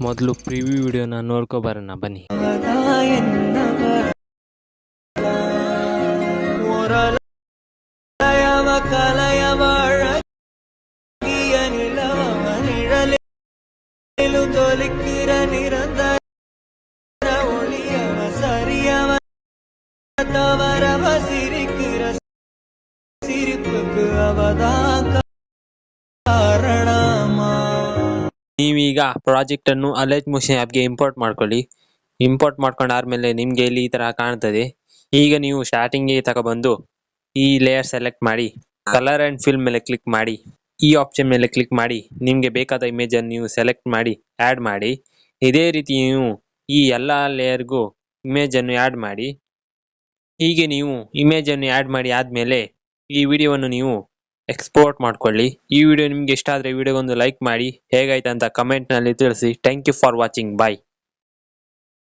ಮೊದಲು ಪ್ರಿವ್ಯೂ ವಿಡಿಯೋನ ನೋಡ್ಕೊ ಬರೋಣ ಬನ್ನಿ. ನೀವೀಗ ಪ್ರಾಜೆಕ್ಟ್ ಅನ್ನು ಅಲೈಟ್ ಮೋಷನ್ ಆ್ಯಪ್ಗೆ ಇಂಪೋರ್ಟ್ ಮಾಡ್ಕೊಳ್ಳಿ. ಇಂಪೋರ್ಟ್ ಮಾಡ್ಕೊಂಡಾದ್ಮೇಲೆ ನಿಮ್ಗೆ ಇಲ್ಲಿ ಈ ತರ ಕಾಣ್ತದೆ. ಈಗ ನೀವು ಸ್ಟಾರ್ಟಿಂಗ್ ತಗೊಬಂದು ಈ ಲೇಯರ್ ಸೆಲೆಕ್ಟ್ ಮಾಡಿ, ಕಲರ್ ಅಂಡ್ ಫಿಲ್ ಮೇಲೆ ಕ್ಲಿಕ್ ಮಾಡಿ, ಈ ಆಪ್ಷನ್ ಮೇಲೆ ಕ್ಲಿಕ್ ಮಾಡಿ ನಿಮ್ಗೆ ಬೇಕಾದ ಇಮೇಜ್ ಅನ್ನು ನೀವು ಸೆಲೆಕ್ಟ್ ಮಾಡಿ ಆಡ್ ಮಾಡಿ. ಇದೇ ರೀತಿ ನೀವು ಈ ಎಲ್ಲಾ ಲೇಯರ್ಗೂ ಇಮೇಜ್ ಅನ್ನು ಆಡ್ ಮಾಡಿ. ಹೀಗೆ ನೀವು ಇಮೇಜ್ ಅನ್ನು ಆಡ್ ಮಾಡಿ ಆದ್ಮೇಲೆ ಈ ವಿಡಿಯೋವನ್ನು ನೀವು ಎಕ್ಸ್ಪೋರ್ಟ್ ಮಾಡ್ಕೊಳ್ಳಿ. ಈ ವಿಡಿಯೋ ನಿಮ್ಗೆ ಇಷ್ಟ ಆದ್ರೆ ವಿಡಿಯೋಗೊಂದು ಲೈಕ್ ಮಾಡಿ, ಹೇಗಾಯ್ತು ಅಂತ ಕಮೆಂಟ್ ನಲ್ಲಿ ತಿಳಿಸಿ. Thank you for watching. Bye.